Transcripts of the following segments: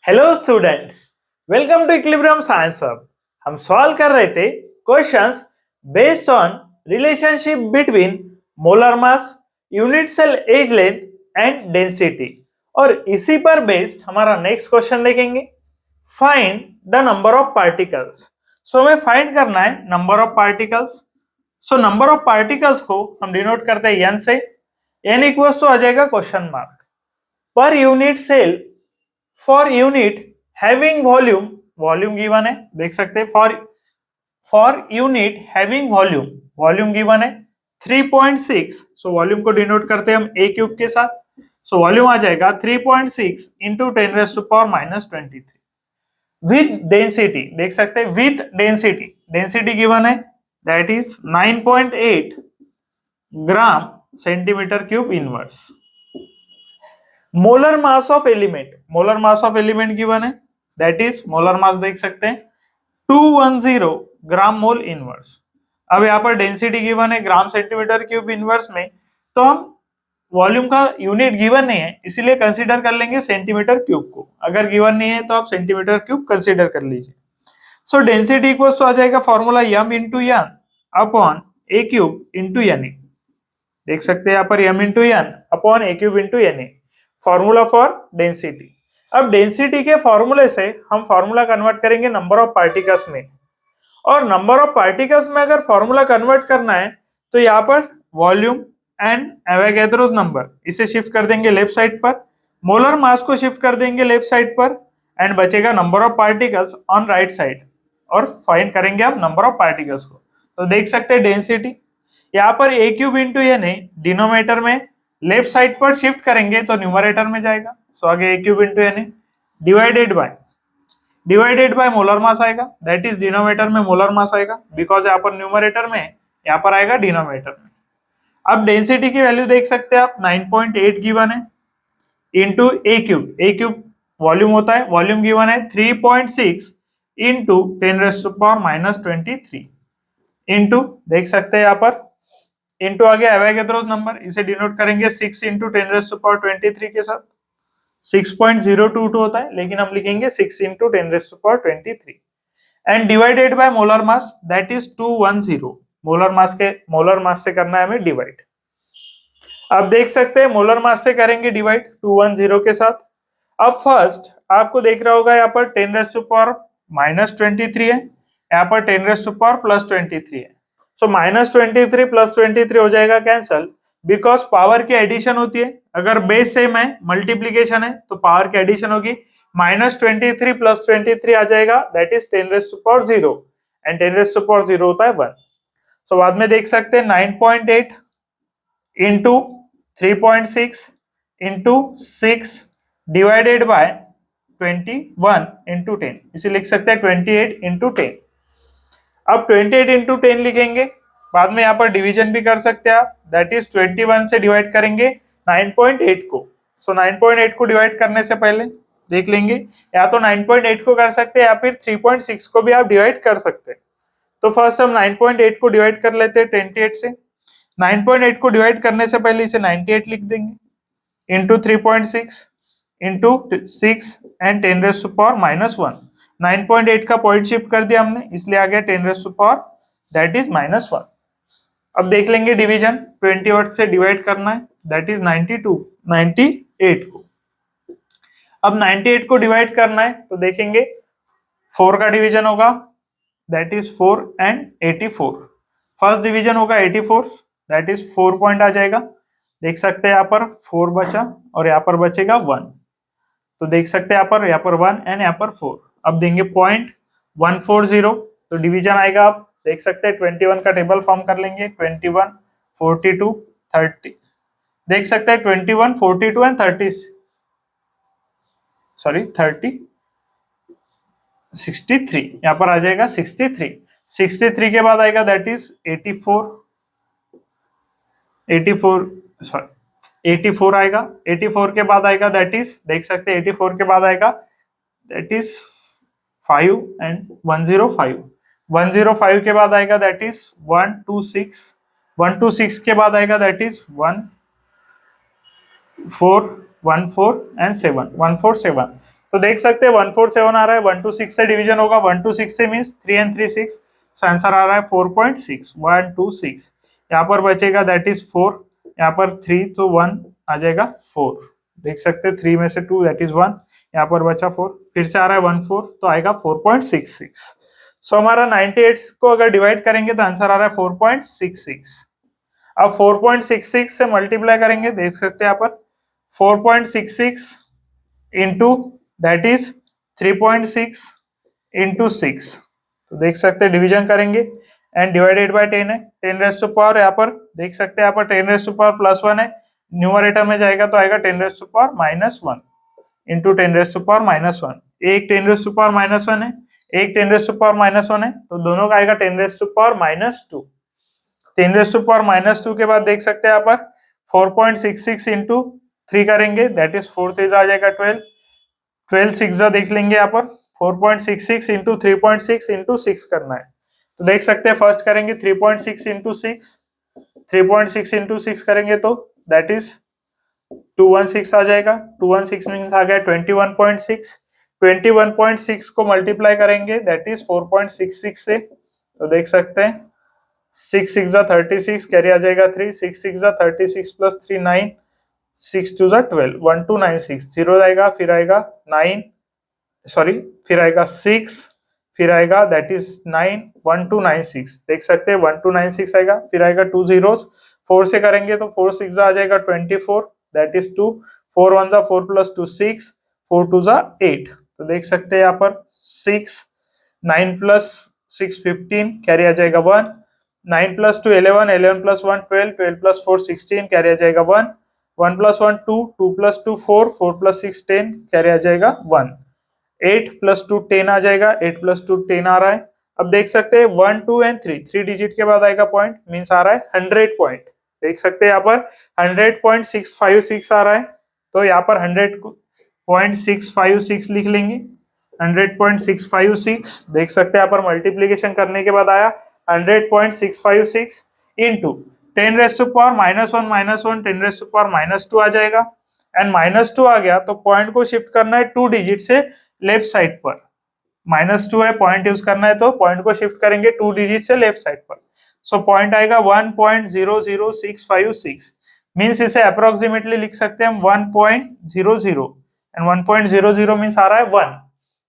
Hello students, welcome to equilibrium science hub. हम solve कर रहे थे questions based on relationship between molar mass, unit cell edge length and density. और इसी पर बेस्ड हमारा नेक्स्ट क्वेश्चन देखेंगे, find the number of particles. So हमें फाइंड करना है number of particles. So number of particles को हम डिनोट करते हैं n से। n इक्वल्स टू आ जाएगा क्वेश्चन मार्क पर unit cell for unit having volume, volume given है, देख सकते हैं for unit having volume, volume given है 3.6। सो वॉल्यूम को डिनोट करते हैं हम a क्यूब के साथ। सो वॉल्यूम आ जाएगा 3.6 इंटू 10⁻⁻23 विद डेंसिटी, देख सकते हैं विद डेंसिटी, डेंसिटी गिवन है that is 9.8 gram centimetre cube inverse. Molar mass of element, molar mass of element given है दैट इज मोलर मास देख सकते हैं 210 ग्राम मोल इनवर्स। अब यहाँ पर डेंसिटी गिवन है ग्राम सेंटीमीटर क्यूब इनवर्स में, तो हम वॉल्यूम का यूनिट गिवन नहीं है इसीलिए कंसीडर कर लेंगे सेंटीमीटर क्यूब को। अगर गिवन नहीं है तो आप सेंटीमीटर क्यूब कंसीडर कर लीजिए। सो डेंसिटी इक्वल्स टू आ जाएगा formula m into N upon a cube into N A, देख सकते हैं यहाँ पर m into N upon a cube into N A, formula for density. अब डेंसिटी के फॉर्मूले से हम फॉर्मूला कन्वर्ट करेंगे नंबर ऑफ पार्टिकल्स में, और नंबर ऑफ पार्टिकल्स में अगर फॉर्मूला कन्वर्ट करना है तो यहाँ पर वॉल्यूम एंड एवोगैड्रोस नंबर इसे शिफ्ट कर देंगे लेफ्ट साइड पर, मोलर मास को शिफ्ट कर देंगे लेफ्ट साइड पर, एंड बचेगा number of particles on right side, और फाइंड करेंगे हम नंबर ऑफ पार्टिकल्स को। तो देख सकते हैं डेंसिटी यहाँ पर a cube into N A denominator में लेफ्ट साइड पर शिफ्ट करेंगे तो न्यूमरेटर में जाएगा। सो आगे a cube into N A divided by molar mass आएगा दैट इज डिनोमिनेटर में मोलर मास आएगा बिकॉज यहाँ पर न्यूमरेटर में, यहाँ पर आएगा डिनोमिनेटर में। अब डेंसिटी की वैल्यू देख सकते हैं आप 9.8 गिवन है इंटू ए क्यूब वॉल्यूम होता है, वॉल्यूम गिवन है 3.6 इंटू 10⁻⁻23 इंटू, देख सकते हैं यहाँ पर इंटू आ गया एवोगैड्रोस नंबर, इसे डिनोट करेंगे 6 इंटू 10⁻23 के साथ। 6.022 होता है लेकिन हम लिखेंगे 6 into 10⁻23 and divided by molar mass that is 210। Molar mass से करना है हमें डिवाइड। अब देख सकते हैं मोलर मास से करेंगे डिवाइड 210 के साथ। अब फर्स्ट आपको देख रहा होगा यहाँ पर 10⁻⁻23 है, यहाँ पर 10⁻+23 है। सो -23 + 23 हो जाएगा कैंसल बिकॉज पावर की एडिशन होती है। अगर बेस सेम है मल्टीप्लीकेशन है तो पावर की एडिशन होगी, -23 + 23 आ जाएगा दैट इज 10⁻0 एंड 10⁻0 होता है 1। सो बाद में देख सकते हैं 9.8 into 3.6 into 6 divided by 21 into 10, इसे लिख सकते हैं 28 इंटू 10। अब 28 इंटू 10 लिखेंगे, बाद में यहाँ पर डिवीजन भी कर सकते हैं आप, दैट इज 21 से डिवाइड करेंगे 9.8 को। सो 9.8 को डिवाइड करने से पहले देख लेंगे, या तो 9.8 को कर सकते हैं या फिर 3.6 को भी आप डिवाइड कर सकते हैं। तो फर्स्ट हम 9.8 को डिवाइड कर लेते हैं 28 से। 9.8 को डिवाइड करने से पहले इसे 98 लिख देंगे इंटू 3.6 इंटू 6 एंड 10⁻⁻1। 9.8 का पॉइंट शिफ्ट कर दिया हमने इसलिए आ गया 10⁻⁻, दैट इज -1। अब देख लेंगे डिवीजन, 28 से डिवाइड करना है दैट इज 98 को। अब 98 को डिवाइड करना है तो देखेंगे 4 का डिवीजन होगा that is 4 and 84। First division होगा 84 दैट इज 4 पॉइंट आ जाएगा, देख सकते हैं यहाँ पर 4 बचा और यहाँ पर बचेगा 1। तो देख सकते हैं यहाँ पर 1 एंड यहाँ पर 4। अब देंगे 0.140 तो डिवीजन आएगा, आप देख सकते हैं 21 का टेबल फॉर्म कर लेंगे 21 42 30, देख सकते हैं 21 42 एंड 30 63, यहाँ पर आ जाएगा 63 के बाद आएगा दैट इज 84 आएगा, 84 के बाद आएगा दैट इज, देख सकते हैं 84 के बाद आएगा दैट इज 5 एंड 105 के बाद आएगा दैट इज 126 के बाद आएगा दैट इज 141 147 147। तो देख सकते हैं 147 आ रहा है, 1 to 6 से डिवीजन होगा, 1 to 6 से मीन्स 3 and 3 6, तो आंसर आ रहा है 4.6 1 2 6। यहाँ पर बचेगा दैट इज 4, यहाँ पर 3 तो 1 आ जाएगा 4, देख सकते हैं 3 में से 2 दैट इज 1, यहाँ पर बचा 4, फिर से आ रहा है 1 4 तो आएगा 4.66। सो हमारा 98 को अगर डिवाइड करेंगे तो आंसर आ रहा है 4.66। अब 4.66 से मल्टीप्लाई करेंगे, देख सकते हैं यहाँ पर 4.66 इंटू दैट इज 3.6 इंटू 6, तो देख सकते हैं डिवीजन करेंगे एंड डिवाइडेड बाय 10 है, 10 रेज़ टू पावर, यहाँ पर देख सकते हैं यहाँ पर 10 रेज़ टू पावर प्लस 1 है, न्यूमरेटर में जाएगा तो आएगा 10 raise to power minus 1 into 10 raise to power minus 1, एक 10 रेज़ टू पावर माइनस 1 है, एक 10 रेज़ टू पावर माइनस 1 है, तो दोनों का आएगा 10 raise to power minus 2। 10 raise to power minus 2 के बाद देख सकते हैं यहाँ पर 4.66 इंटू 3 करेंगे दैट इज 4 तेज आ जाएगा 12, 12 6 देख लेंगे यहाँ पर 4.66 इंटू 3.6 इंटू 6 करना है, तो देख सकते हैं फर्स्ट करेंगे 3.6 इंटू 6, 3.6 इंटू 6 करेंगे तो दैट इज 216 आ जाएगा, 216 मीन्स आ गया 21.6, 21.6 को मल्टीप्लाई करेंगे दैट इज 4.66 से, तो देख सकते हैं 6 6 36 कैरी आ जाएगा 3, 6 6 36 प्लस 3 9, 6 2 12, 1296 जीरो आएगा, फिर आएगा 9 सॉरी फिर आएगा 6, फिर आएगा दैट इज 9 1296, देख सकते हैं 1296 आएगा, फिर आएगा 2 zeros, 4 से करेंगे तो 4 6 आ जाएगा 24 दैट इज 2, 4 1 4 प्लस 2 6, 4 2 8, तो देख सकते हैं यहाँ पर 6, 9 प्लस 6 15 कैरी आ जाएगा 1, 9 प्लस 2 11, 11 प्लस 1 12, 12 प्लस 4 16 कैरी आ जाएगा 1, 1 प्लस 1 2, 2 प्लस 2 4, 4 प्लस 6 10 कैरी आ जाएगा 1, 8 प्लस 2 10 आ जाएगा, 8 प्लस 2 10 आ रहा है। अब देख सकते हैं 1 2 एंड 3 डिजिट के बाद आएगा पॉइंट मींस आ रहा है 100 पॉइंट, देख सकते हैं यहाँ पर 100.656 आ रहा है, तो यहाँ पर 100.656 लिख लेंगे, 100.656 देख सकते हैं यहाँ पर मल्टीप्लीकेशन करने के बाद आया 100.656 into 10 raise to power minus 1 10 raise to power minus 2 आ जाएगा, एंड माइनस 2 आ गया तो पॉइंट को शिफ्ट करना है 2 डिजिट से लेफ्ट साइड पर, माइनस 2 है पॉइंट यूज करना है तो पॉइंट को शिफ्ट करेंगे 2 डिजिट से लेफ्ट साइड पर, सो पॉइंट आएगा 1.00656 मींस इसे अप्रोक्सीमेटली लिख सकते हैं हम 1.00 एंड 1.00 मींस आ रहा है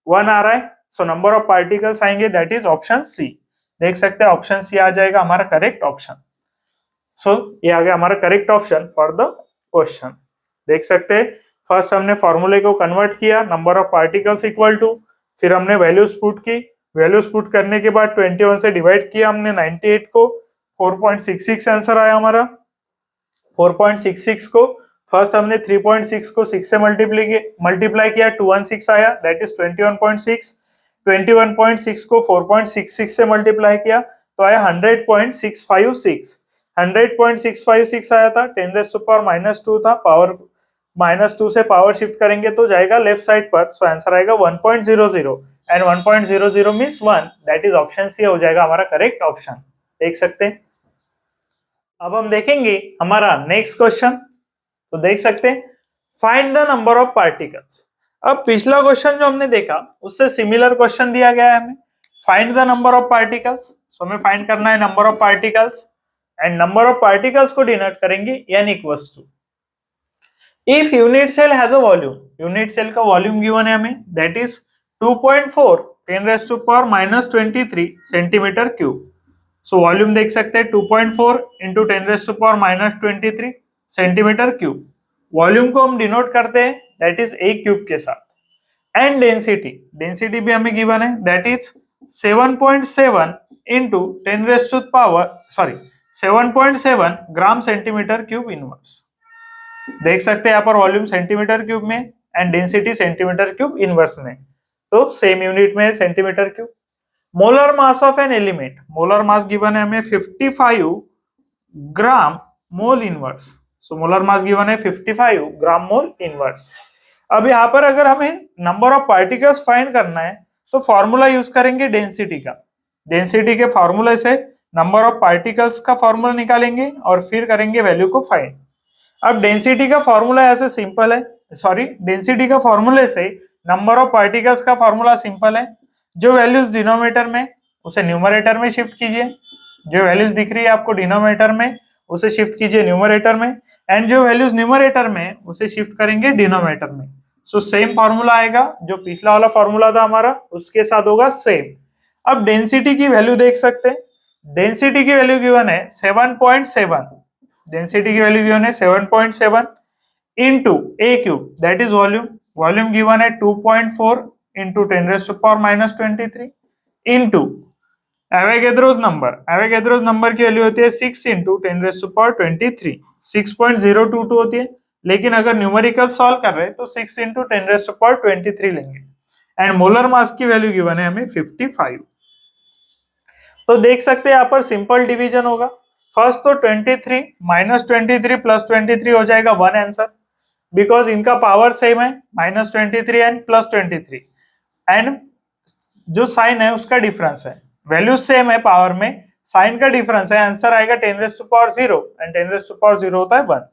1 आ रहा है, सो नंबर ऑफ पार्टिकल्स आएंगे दैट इज ऑप्शन सी, देख सकते हैं ऑप्शन सी आ जाएगा हमारा करेक्ट ऑप्शन। सो ये आ गया हमारा correct option for the question. देख सकते हैं फर्स्ट हमने फॉर्मूले को कन्वर्ट किया, number of particles equal to, फिर हमने वैल्यूज पुट की, वैल्यूज पुट करने के बाद 21 से डिवाइड किया हमने 98 को, 4.66 आंसर आया हमारा। 4.66 को फर्स्ट हमने 3.6 को 6 से मल्टीप्लाई किया, 216 आया दैट इज 21.6, 21.6 को 4.66 से मल्टीप्लाई किया तो आया 100.656, 100.656 आया था, 10 रेज़ टू पावर माइनस 2 था, पावर माइनस 2 से पावर शिफ्ट करेंगे तो जाएगा लेफ्ट साइड पर, सो आंसर आएगा 1.00 and 1.00 means 1, that is option C हो जाएगा हमारा करेक्ट ऑप्शन, देख सकते हैं। अब हम देखेंगे हमारा नेक्स्ट क्वेश्चन, तो देख सकते हैं find the number of particles. अब पिछला क्वेश्चन जो हमने देखा उससे सिमिलर क्वेश्चन दिया गया है हमें, find the number of particles, so हमें फाइंड करना है number of particles and number of particles को डिनोट करेंगे n equals to, if unit cell has a volume, unit cell का वॉल्यूम गिवन है हमें that is 2.4 10 raise to power minus 23 centimetre cube, so volume देख सकते हैं 2.4 into 10 raise to power minus 23 centimetre cube, volume को हम denote करते हैं दैट इज ए क्यूब के साथ, एंड डेंसिटी, डेंसिटी भी हमें गिवन है that is 7.7 into 10 raise to power 7.7 gram centimetre cube inverse, देख सकते हैं यहाँ पर वॉल्यूम सेंटीमीटर क्यूब में and density centimetre cube inverse में, तो सेम यूनिट में centimetre cube. Molar mass of an element, molar mass given है हमें 55 gram mole inverse, so molar mass given है 55 ग्राम मोल इनवर्स। अब यहाँ पर अगर हमें नंबर ऑफ पार्टिकल्स फाइंड करना है तो फॉर्मूला यूज करेंगे डेंसिटी का, डेंसिटी के फॉर्मूले से नंबर ऑफ पार्टिकल्स का फॉर्मूला निकालेंगे और फिर करेंगे वैल्यू को फाइंड। अब डेंसिटी का फॉर्मूला ऐसे सिंपल है, सॉरी डेंसिटी का फॉर्मूले से नंबर ऑफ पार्टिकल्स का फॉर्मूला सिंपल है, जो वैल्यूज डिनोमिनेटर में उसे न्यूमरेटर में शिफ्ट कीजिए, जो वैल्यूज दिख रही है आपको डिनोमिनेटर में उसे शिफ्ट कीजिए न्यूमरेटर में, एंड जो वैल्यूज न्यूमरेटर में उसे शिफ्ट करेंगे डिनोमिनेटर में। सो सेम फॉर्मूला आएगा, जो पिछला वाला फॉर्मूला था हमारा उसके साथ होगा सेम। अब डेंसिटी की वैल्यू देख सकते हैं, डेंसिटी की वैल्यू गिवन है 7.7, डेंसिटी की वैल्यू गिवन है 7.7 into a cube, that is volume, volume given है 2.4 into 10 raised to power minus 23 into Avogadro's number, Avogadro's number की वैल्यू होती है 6 into 10 raised to power 23, 6.022 होती है, लेकिन अगर न्यूमेरिकल सॉल्व कर रहे हैं तो 6 into 10 raised to power 23 लेंगे, एंड मोलर मास की वैल्यू गिवन है हमें 55। तो देख सकते हैं यहाँ पर सिंपल डिवीजन होगा, फर्स्ट तो 23 माइनस 23 प्लस 23 हो जाएगा 1 आंसर, बिकॉज इनका पावर सेम है, माइनस 23 एंड प्लस 23, एंड जो साइन है उसका डिफरेंस है, वैल्यू सेम है पावर में, साइन का डिफरेंस है, आंसर आएगा 10 raise to power 0 and 10 raise to power 0 होता है 1।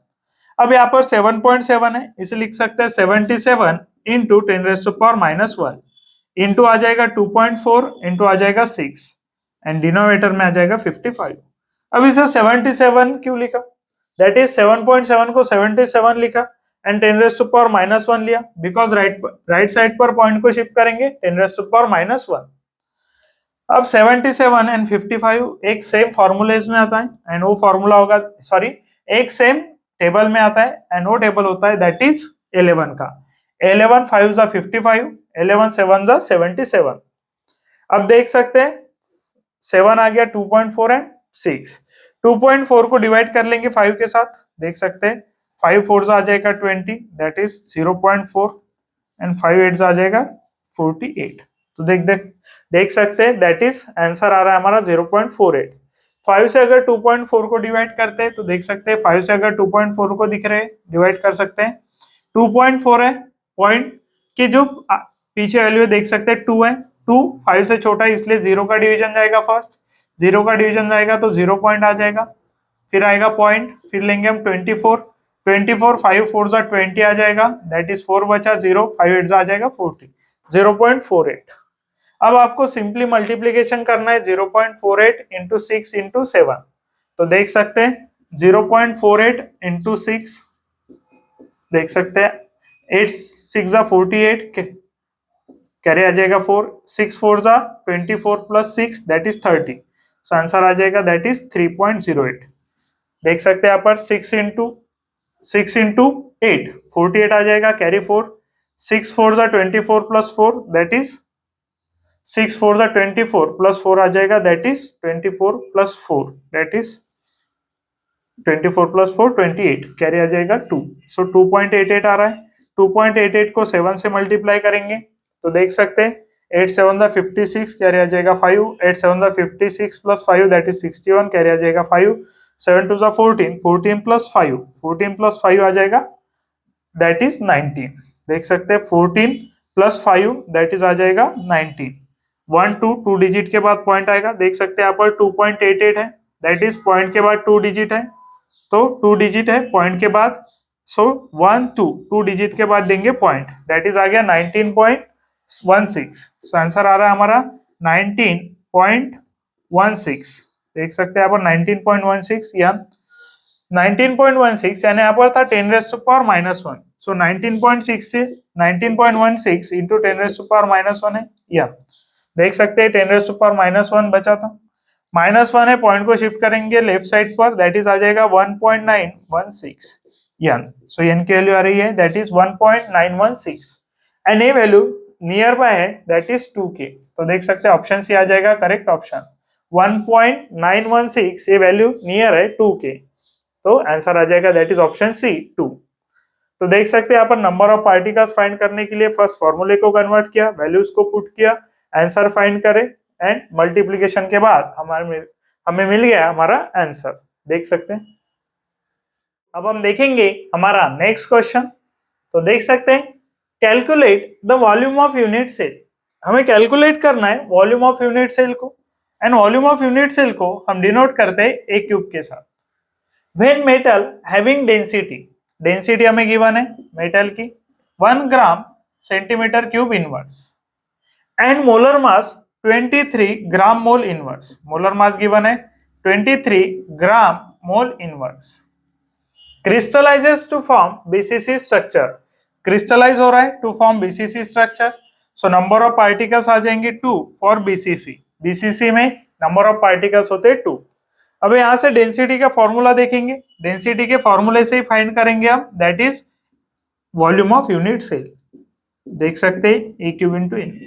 अब यहाँ पर 7.7 है, इसे लिख सकते हैं 77 into 10 raise to power minus 1, into आ जाएगा 2.4 इंटू आ जाएगा 6 एंड डिनोमिनेटर में आ जाएगा 55। अब इसे 77 क्यों लिखा, दैट इज 7.7 को 77 लिखा and 10 raise to power minus 1 लिया, बिकॉज राइट साइड पर पॉइंट को शिफ्ट करेंगे 10 रेज़ टू पावर माइनस 1। अब 77 एंड 55 एक सेम फॉर्मूलेज में आता है, एंड वो फॉर्मूला होगा, सॉरी एक सेम टेबल में आता है, एंड वो टेबल होता है दैट इज 11 का, 11 5 जा 55, 11 7 जा 77। अब देख सकते हैं 7 आ गया 2.4 एंड 6, 2.4 को डिवाइड कर लेंगे 5 के साथ, देख सकते हैं 5 4 आ जाएगा 20, दैट इज 0.4 एंड 5 8 आ जाएगा 48। तो देख सकते हैं दैट इज आंसर आ रहा है हमारा 0.48। 5 से अगर 2.4 को डिवाइड करते हैं तो देख सकते हैं 5 से अगर 2.4 को दिख रहे हैं डिवाइड कर सकते हैं, 2.4 है, पॉइंट की जो पीछे वैल्यू देख सकते हैं 2 है, 2 5 से छोटा है इसलिए 0 का डिवीजन जाएगा, फर्स्ट 0 का डिवीजन जाएगा तो 0 पॉइंट आ जाएगा, फिर आएगा पॉइंट, फिर लेंगे हम 24, 24 5 4 जा 20 आ जाएगा, दैट इज 4 बचा 0, 5 8 आ जाएगा 40, 0.48। अब आपको सिंपली मल्टीप्लीकेशन करना है 0.48 इंटू 6 इंटू 7, तो देख सकते हैं 0.48 इंटू 6, देख सकते हैं 8 6 जा 48, कैरी आ जाएगा 4, 6 4 जा 24 plus 6 that is 30, so answer आ जाएगा दैट इज 3.08। देख सकते हैं यहाँ पर 6 इंटू 8 48 आ जाएगा, कैरी 4, 6 4 जा 24 प्लस 4 दैट इज 6 4 जा 24 प्लस 4 आ जाएगा, that is 24 plus 4 that is 24 plus 4 28, carry आ जाएगा 2, सो 2.88 आ रहा है। 2.88 को 7 से मल्टीप्लाई करेंगे तो देख सकते हैं 8 7 जा 56, कैरी आ जाएगा 5, 8 7 जा 56 प्लस 5 दैट इज 61, कैरी आ जाएगा 5, 7 2 जा 14, 14 प्लस 5, 14 प्लस 5 आ जाएगा दैट इज 19, देख सकते हैं 14 प्लस 5 दैट इज आ जाएगा 19, 1 2 डिजिट के बाद पॉइंट आएगा, देख सकते हैं यहाँ पर 2.88 है, दैट इज पॉइंट के बाद 2 डिजिट है, तो 2 डिजिट है पॉइंट के बाद, सो 1 2 डिजिट के बाद देंगे पॉइंट, दैट इज आ गया 19.16, सो आंसर आ रहा है हमारा 19.16, देख सकते हैं यहाँ पर 19.16 या 19.16 यानी यहाँ पर था 10 raise to power minus 1, so 19.6 से 19.16 into 10 raise to power minus 1 है, या देख सकते हैं 10 रेज़ टू पावर माइनस 1 बचा था, माइनस 1 है, पॉइंट को शिफ्ट करेंगे लेफ्ट साइड पर, दैट इज आ जाएगा 1.916 यन, सो यन की वैल्यू आ रही है दैट इज 1.916 एंड ये वैल्यू नियर बाय है दैट इज 2k, तो देख सकते हैं ऑप्शन सी आ जाएगा करेक्ट ऑप्शन, 1.916 ये वैल्यू नियर है 2k, तो आंसर आ जाएगा दैट इज ऑप्शन सी 2। तो देख सकते हैं यहाँ पर नंबर ऑफ पार्टिकल्स फाइंड करने के लिए फर्स्ट फॉर्मूले को कन्वर्ट किया, वैल्यूज को पुट किया, आंसर फाइंड करे एंड मल्टीप्लिकेशन के बाद हमें मिल गया हमारा आंसर, देख सकते हैं। अब हम देखेंगे हमारा नेक्स्ट क्वेश्चन, तो देख सकते हैं calculate the volume of unit cell, हमें कैलकुलेट करना है वॉल्यूम ऑफ यूनिट सेल को, and volume of unit cell को हम डिनोट करते हैं ए क्यूब के साथ। When metal having density, density हमें गिवन है मेटल की 1 gram centimetre cube inverse and molar mass 23 gram mole inverse. Molar mass given है 23 gram mole inverse. Crystallizes to form BCC structure, crystallize हो रहा है to form BCC structure. So number of particles आ जाएंगे 2 for BCC. BCC में number of particles होते हैं 2। अब यहां से डेंसिटी का फॉर्मूला देखेंगे, डेंसिटी के फॉर्मूले से ही फाइंड करेंगे हम, that is volume of unit cell. देख सकते हैं ए क्यूब इंटू एन।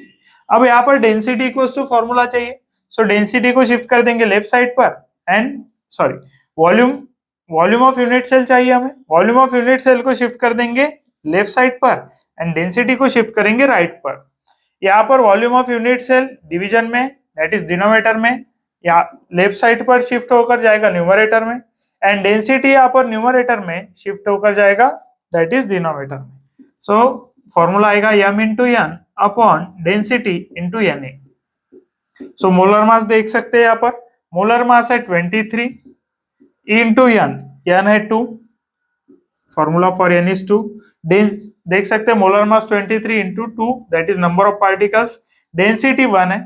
अब यहाँ पर डेंसिटी इक्वल्स टू फॉर्मूला चाहिए, सो डेंसिटी को शिफ्ट कर देंगे लेफ्ट साइड पर and sorry volume of unit cell चाहिए हमें, वॉल्यूम ऑफ यूनिट सेल को शिफ्ट कर देंगे लेफ्ट साइड पर एंड डेंसिटी को शिफ्ट करेंगे राइट पर। यहाँ पर volume of unit cell division में दैट इज डिनोमिनेटर में, या लेफ्ट साइड पर शिफ्ट होकर जाएगा न्यूमरेटर में एंड डेंसिटी यहाँ पर न्यूमरेटर में शिफ्ट होकर जाएगा दैट इज डिनोमिनेटर में। सो फॉर्मूला आएगा m into N upon density into N A. So molar mass देख सकते हैं यहाँ पर, मोलर मास है 23 इंटू एन है 2, फॉर्मूला फॉर एन इज 2। देख सकते हैं molar mass 23 into 2 that is number of particles, density 1 है,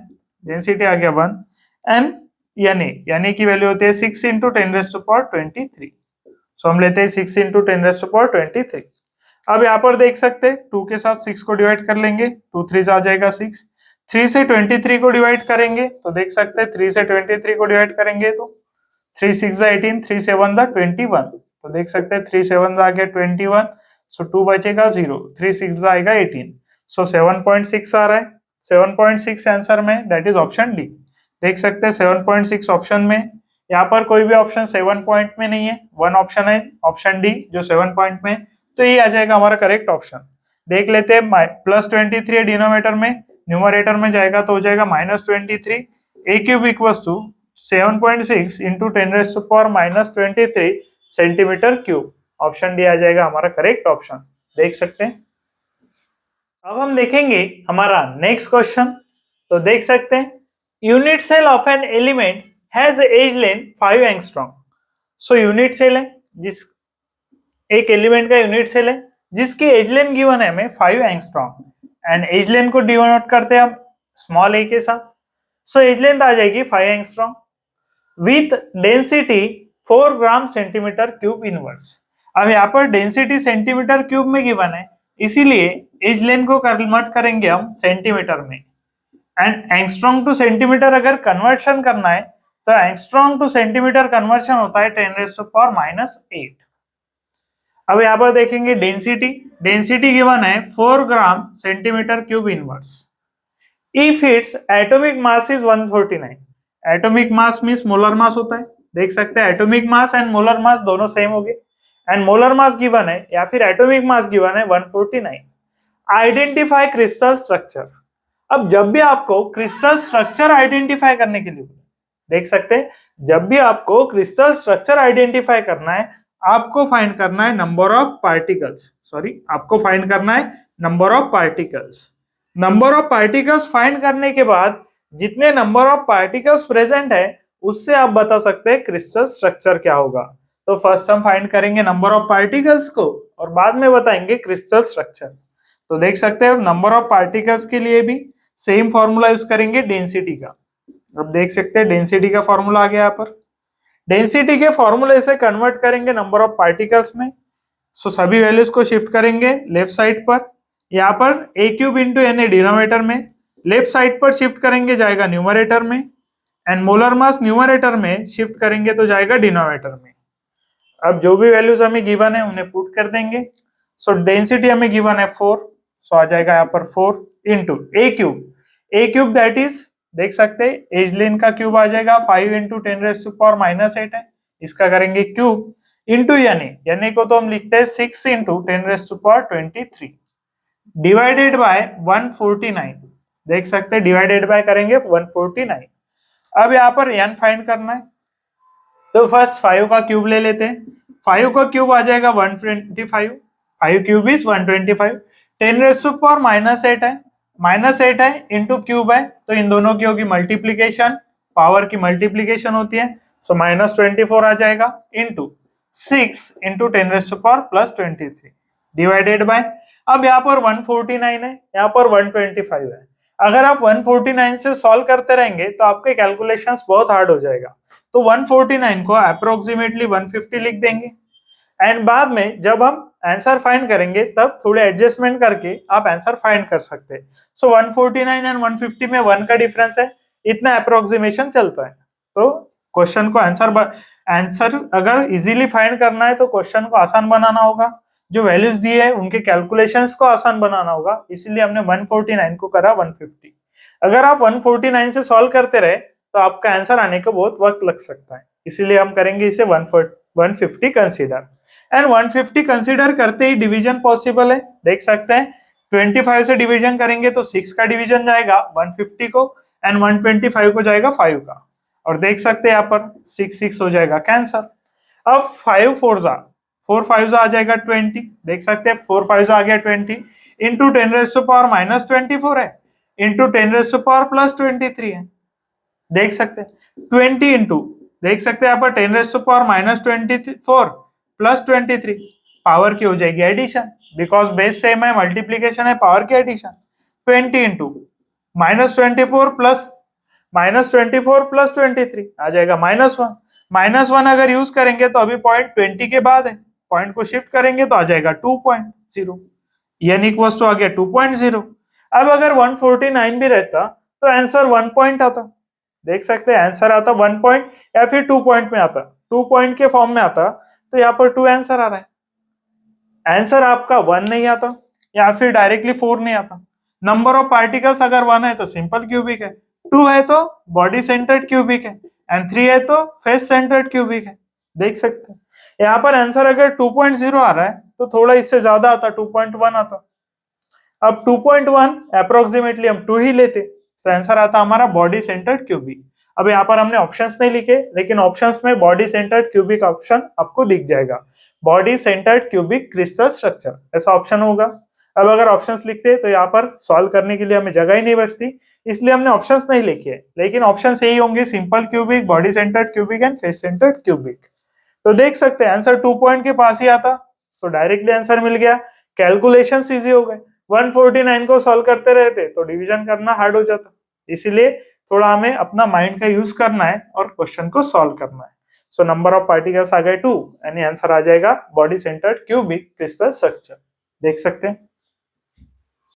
डेंसिटी आ गया 1 एंड एन ए की वैल्यू होती है 6 इंटू 10⁻23। सो हम लेते हैं 6 इंटू 10⁻23। अब यहाँ पर देख सकते हैं 2 के साथ 6 को डिवाइड कर लेंगे, 2 3 आ जाएगा 6, 3 से 23 को डिवाइड करेंगे तो देख सकते हैं 3 से 23 को डिवाइड करेंगे तो 3 6 18, 3 7 21, तो देख सकते हैं 3 7 आ गया 21, सो 2 बचेगा 0, 3 6 आएगा 18, सो 7.6 आ रहा है, 7.6 आंसर में दैट इज ऑप्शन डी। देख सकते हैं 7.6 ऑप्शन में, यहाँ पर कोई भी ऑप्शन 7 पॉइंट में नहीं है, वन ऑप्शन है ऑप्शन डी जो 7 पॉइंट में, तो ये आ जाएगा हमारा करेक्ट ऑप्शन। देख लेते हैं +23 है डिनोमिनेटर में, न्यूमरेटर में जाएगा तो हो जाएगा -23, a cube equals to 7.6 into 10⁻23 centimetre cube. Option D आ जाएगा हमारा करेक्ट ऑप्शन। देख सकते हैं। अब हम देखेंगे हमारा नेक्स्ट क्वेश्चन, तो देख सकते हैं unit cell of an element has edge length 5 angstrom. So unit cell है, जिस एक एलिमेंट का यूनिट सेल है जिसकी एज लेंथ गिवन है हमें 5 एंगस्ट्रॉम एंड एज लेंथ को डिनोट करते हैं हम स्मॉल ए के साथ। सो एज लेंथ आ जाएगी 5 angstrom with density 4 gram centimetre cube inverse. अब यहाँ पर डेंसिटी सेंटीमीटर क्यूब में गिवन है, इसीलिए एज लेंथ को कन्वर्ट करेंगे हम सेंटीमीटर में एंड एंगस्ट्रॉम टू सेंटीमीटर अगर कन्वर्शन करना है तो एंगस्ट्रॉम टू सेंटीमीटर कन्वर्शन होता है 10⁻⁻8। अब यहाँ पर देखेंगे डेंसिटी गिवन है 4 ग्राम centimetre cube inverse. If its atomic mass is 149, atomic mass means molar mass होता है, देख सकते हैं एटॉमिक मास एंड मोलर मास दोनों सेम हो गए एंड मोलर मास गिवन है या फिर एटॉमिक मास गिवन है 149। Identify crystal structure. अब जब भी आपको क्रिस्टल स्ट्रक्चर आइडेंटिफाई करने के लिए, देख सकते हैं जब भी आपको क्रिस्टल स्ट्रक्चर आइडेंटिफाई करना है आपको फाइंड करना है नंबर ऑफ पार्टिकल्स, आपको फाइंड करना है number of particles. Number of particles find करने के बाद जितने नंबर ऑफ पार्टिकल्स प्रेजेंट है उससे आप बता सकते हैं क्रिस्टल स्ट्रक्चर क्या होगा। तो फर्स्ट हम फाइंड करेंगे नंबर ऑफ पार्टिकल्स को और बाद में बताएंगे क्रिस्टल स्ट्रक्चर। तो देख सकते हैं नंबर ऑफ पार्टिकल्स के लिए भी सेम फॉर्मूला यूज करेंगे डेंसिटी का। अब देख सकते हैं डेंसिटी का फॉर्मूला आ गया यहाँ पर, डेंसिटी के फॉर्मूले से कन्वर्ट करेंगे नंबर ऑफ पार्टिकल्स में। सो सभी वैल्यूज को शिफ्ट करेंगे लेफ्ट साइड पर, यहाँ पर a cube into N A denominator में, लेफ्ट साइड पर शिफ्ट करेंगे जाएगा न्यूमरेटर में एंड मोलर मास न्यूमरेटर में शिफ्ट करेंगे तो जाएगा डिनोमिनेटर में। अब जो भी वैल्यूज हमें गिवन है उन्हें पुट कर देंगे। सो डेंसिटी हमें गिवन है 4, सो आ जाएगा यहाँ पर 4 into A cube that is देख सकते हैं एज लेंथ का क्यूब आ जाएगा 5 इंटू 10⁻⁸ है, इसका करेंगे क्यूब इंटू यानी को तो हम लिखते हैं 6 इंटू 10⁻23 डिवाइडेड बाय 149। देख सकते हैं डिवाइडेड बाय करेंगे 149। अब यहाँ पर n फाइंड करना है तो फर्स्ट 5 का क्यूब ले लेते हैं, 5 का क्यूब आ जाएगा 125, 5 क्यूब इज 125, 10⁻⁻8 है, -8 है इंटू क्यूब है तो इन दोनों की होगी मल्टीप्लीकेशन, पावर की मल्टीप्लीकेशन होती है। सो -24 आ जाएगा इंटू 6 इंटू 10⁻+23 डिवाइडेड बाय अब यहाँ पर 149 है, यहाँ पर 125 है। अगर आप 149 से सॉल्व करते रहेंगे तो आपके कैलकुलेशंस बहुत हार्ड हो जाएगा। तो 149 को अप्रोक्सीमेटली 150 लिख देंगे एंड बाद में जब हम आंसर फाइंड करेंगे तब थोड़े एडजस्टमेंट करके आप आंसर फाइंड कर सकते हैं। सो 149 एंड 150 में 1 का डिफरेंस है, इतना अप्रोक्सीमेशन चलता है। तो क्वेश्चन को आंसर अगर इजीली फाइंड करना है तो क्वेश्चन को आसान बनाना होगा, जो वैल्यूज दिए है उनके कैलकुलेशंस को आसान बनाना होगा, इसीलिए हमने 149 को करा 150। अगर आप 149 से सॉल्व करते रहे तो आपका आंसर आने को बहुत वक्त लग सकता है, इसीलिए हम करेंगे इसे 150 कंसीडर। एंड 150 कंसीडर करते ही डिवीजन पॉसिबल है, देख सकते हैं 25 से डिवीजन करेंगे तो 6 का डिवीजन जाएगा 150 को एंड 125 को जाएगा 5 का, और देख सकते हैं यहाँ पर 6 हो जाएगा कैंसर। अब 4 5 आ जाएगा 20, देख सकते हैं 4 5 आ गया 20 इंटू 10⁻⁻24 है इंटू 10⁻+23 है, देख सकते हैं 20 इंटू, देख सकते हैं यहाँ पर 10⁻⁻24 प्लस 23 पावर की हो जाएगी एडिशन, बिकॉज बेस सेम है, मल्टीप्लीकेशन है, पावर की एडिशन। 20 इंटू -24 प्लस 23 आ जाएगा -1 अगर यूज करेंगे तो अभी पॉइंट 20 के बाद है, पॉइंट को शिफ्ट करेंगे तो आ जाएगा 2.0, यानी इक्वल्स टू आ गया 2.0। अब अगर 149 भी रहता तो आंसर 1 पॉइंट आता, देख सकते हैं आंसर आता 1 पॉइंट या फिर 2 पॉइंट में आता, 2 पॉइंट के फॉर्म में आता, तो यहाँ पर 2 आंसर आ रहा है। आंसर आपका 1 नहीं आता या फिर डायरेक्टली 4 नहीं आता। नंबर ऑफ पार्टिकल्स अगर 1 है तो सिंपल क्यूबिक है, 2 है तो बॉडी सेंटर्ड क्यूबिक है एंड 3 है तो फेस सेंटर्ड क्यूबिक है, देख सकते हैं। यहाँ पर आंसर अगर 2.0 आ रहा है तो थोड़ा इससे ज्यादा आता, 2.1 आता। अब 2.1 अप्रोक्सीमेटली हम 2 ही लेते तो आंसर आता हमारा बॉडी सेंटर्ड क्यूबिक। अब यहाँ पर हमने ऑप्शंस नहीं लिखे, लेकिन ऑप्शंस में बॉडी सेंटर्ड क्यूबिक ऑप्शन आपको दिख जाएगा, body centred cubic crystal structure ऐसा ऑप्शन होगा। अब अगर ऑप्शंस लिखते तो यहाँ पर सॉल्व करने के लिए हमें जगह ही नहीं बचती, इसलिए हमने ऑप्शंस नहीं लिखे, लेकिन ऑप्शंस यही होंगे simple cubic, body centred cubic and face centred cubic. तो देख सकते हैं आंसर 2 पॉइंट के पास ही आता, सो डायरेक्टली आंसर मिल गया। कैलकुलेशंस इजी हो गए, 149 को सॉल्व करते रहते तो डिवीजन करना हार्ड हो जाता, इसीलिए थोड़ा हमें अपना माइंड का यूज करना है और क्वेश्चन को सॉल्व करना है। सो नंबर ऑफ पार्टिकल्स आ गए 2 यानी आंसर आ जाएगा body centred cubic crystal structure, देख सकते हैं।